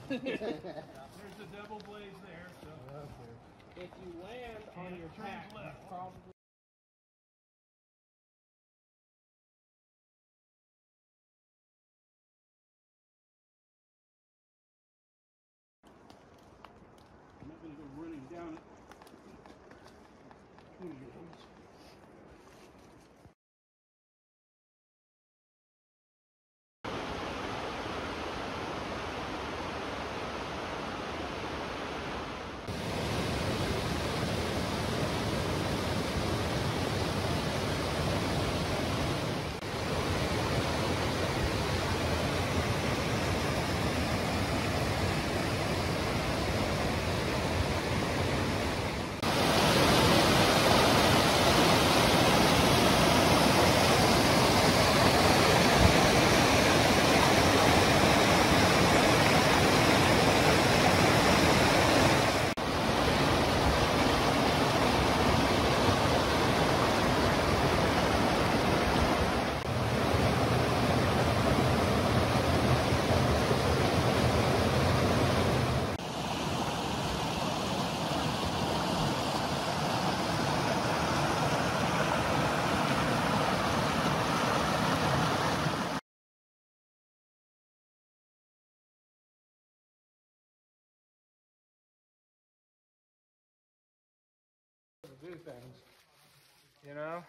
There's the double blades there. So. Okay. If you land on your pack, you probably. I'm not going to go running down it. Do things, you know.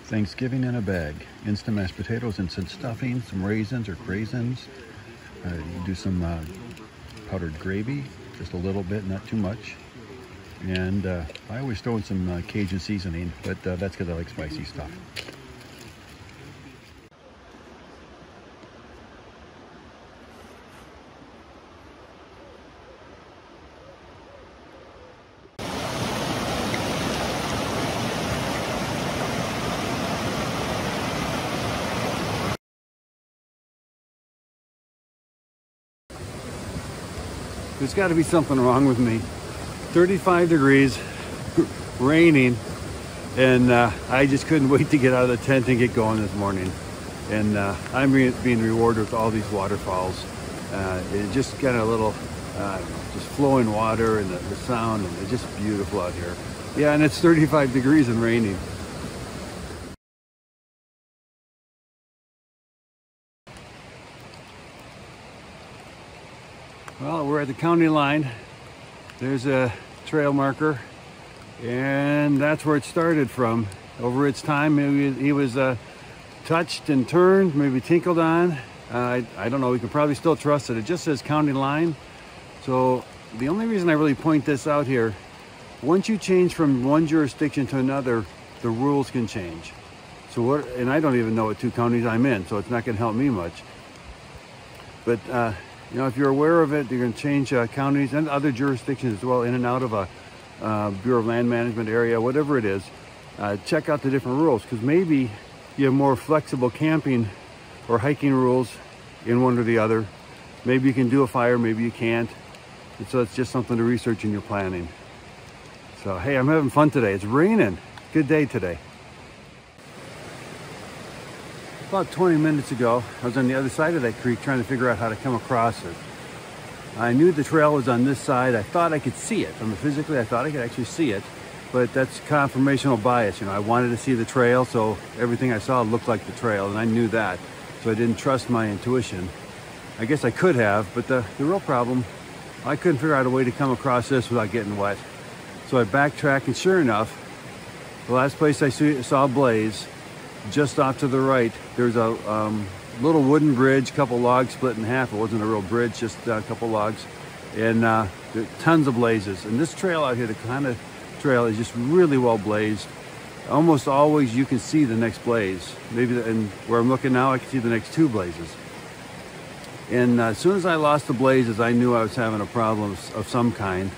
Thanksgiving in a bag. Instant mashed potatoes, instant stuffing, some raisins or craisins. You do some powdered gravy, just a little bit, not too much. And I always throw in some Cajun seasoning, but that's because I like spicy stuff. There's got to be something wrong with me. 35 degrees, raining, and I just couldn't wait to get out of the tent and get going this morning. And I'm being rewarded with all these waterfalls. It just got a little, just flowing water and the sound, and it's just beautiful out here. Yeah, and it's 35 degrees and raining. Well, we're at the county line. There's a trail marker, and that's where it started from. Over its time, maybe he was touched and turned, maybe tinkled on. I don't know, we can probably still trust it. It just says county line. So the only reason I really point this out here, once you change from one jurisdiction to another, the rules can change. So what, and I don't even know what two counties I'm in, so it's not gonna help me much. But you know, if you're aware of it, you're going to change counties and other jurisdictions as well, in and out of a Bureau of Land Management area, whatever it is. Check out the different rules, because maybe you have more flexible camping or hiking rules in one or the other. Maybe you can do a fire, maybe you can't. And so it's just something to research in your planning. So, hey, I'm having fun today. It's raining. Good day today. About 20 minutes ago, I was on the other side of that creek trying to figure out how to come across it. I knew the trail was on this side. I thought I could see it. Physically, I thought I could actually see it, but that's confirmational bias. You know, I wanted to see the trail, so everything I saw looked like the trail, and I knew that. So I didn't trust my intuition. I guess I could have, but the real problem, I couldn't figure out a way to come across this without getting wet. So I backtracked, and sure enough, the last place I saw a blaze, just off to the right, there's a little wooden bridge, couple logs split in half. It wasn't a real bridge, just a couple logs, and there are tons of blazes. And this trail out here, the Quehanna Trail, is just really well blazed. Almost always you can see the next blaze. Maybe, and where I'm looking now, I can see the next 2 blazes. And as soon as I lost the blazes, I knew I was having a problem of some kind.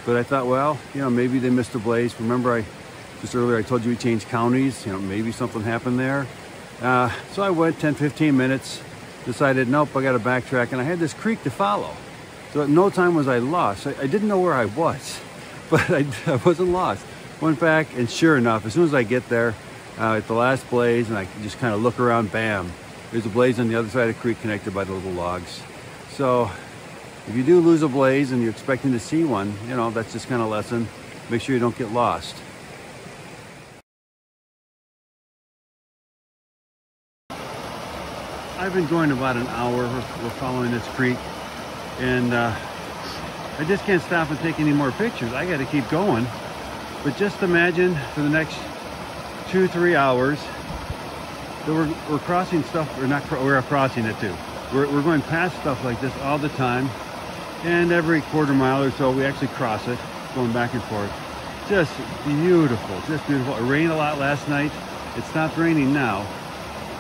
But I thought, well, you know, maybe they missed a blaze. Remember, just earlier I told you we changed counties. You know, maybe something happened there. So I went 10-15 minutes, decided, nope, I got to backtrack. And I had this creek to follow. So at no time was I lost. I didn't know where I was, but I wasn't lost. Went back, and sure enough, as soon as I get there, at the last blaze, and I just kind of look around, bam, there's a blaze on the other side of the creek connected by the little logs. So if you do lose a blaze and you're expecting to see one, you know, that's just kind of a lesson. Make sure you don't get lost. I've been going about an hour. We're following this creek, and I just can't stop and take any more pictures. I got to keep going. But just imagine for the next 2-3 hours that we're crossing stuff, or not, we're crossing it too. We're going past stuff like this all the time, and every quarter mile or so we actually cross it, going back and forth. Just beautiful, just beautiful. It rained a lot last night. It stopped raining now.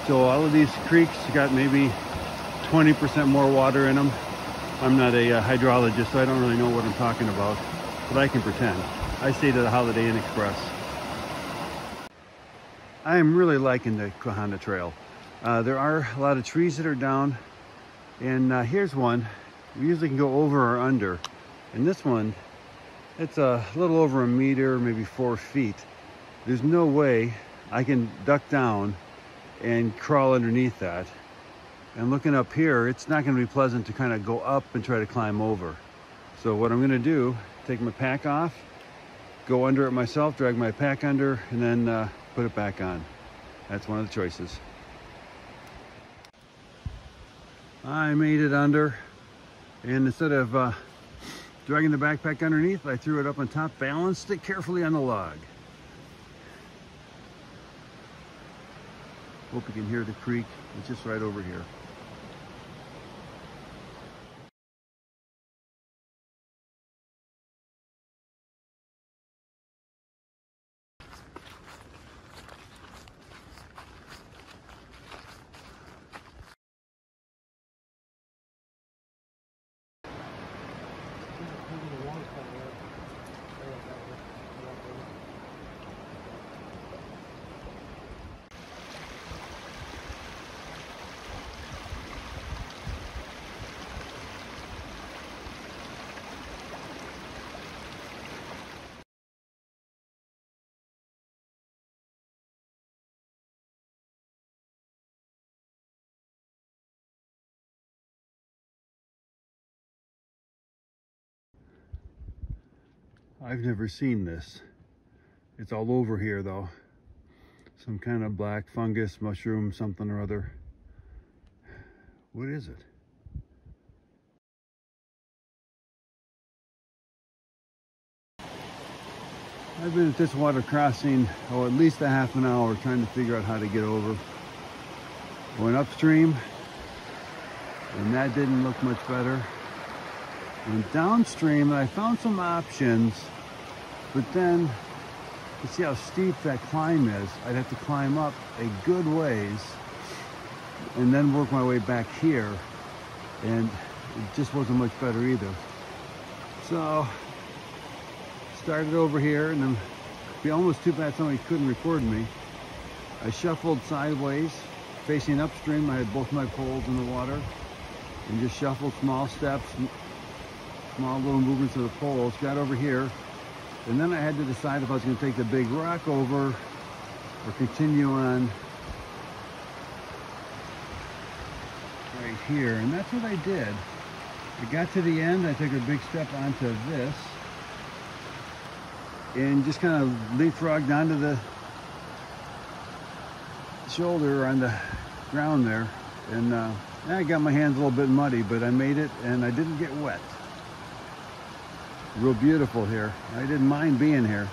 So all of these creeks got maybe 20% more water in them. I'm not a hydrologist, so I don't really know what I'm talking about, but I can pretend. I stayed at the Holiday Inn Express. I am really liking the Quehanna Trail. There are a lot of trees that are down, and here's one. We usually can go over or under, and this one, it's a little over 1 meter, maybe 4 feet. There's no way I can duck down and crawl underneath that. And looking up here, it's not going to be pleasant to kind of go up and try to climb over. So what I'm going to do, take my pack off, go under it myself, drag my pack under, and then put it back on. That's one of the choices. I made it under, and instead of dragging the backpack underneath, I threw it up on top, balanced it carefully on the log. Hope you can hear the creek. It's just right over here. I've never seen this. It's all over here though. Some kind of black fungus, mushroom, something or other. What is it? I've been at this water crossing, at least a half an hour trying to figure out how to get over. Went upstream, and that didn't look much better. Went downstream, and I found some options, but then, you see how steep that climb is. I'd have to climb up a good ways, and then work my way back here, and it just wasn't much better either. So, started over here, and then it'd be almost too bad somebody couldn't record me. I shuffled sideways, facing upstream. I had both my poles in the water, and just shuffled small steps, small little movements of the poles, got over here, and then I had to decide if I was going to take the big rock over or continue on right here, and that's what I did. I got to the end, I took a big step onto this, and just kind of leapfrogged onto the shoulder on the ground there, and I got my hands a little bit muddy, but I made it, and I didn't get wet. Real beautiful here. I didn't mind being here.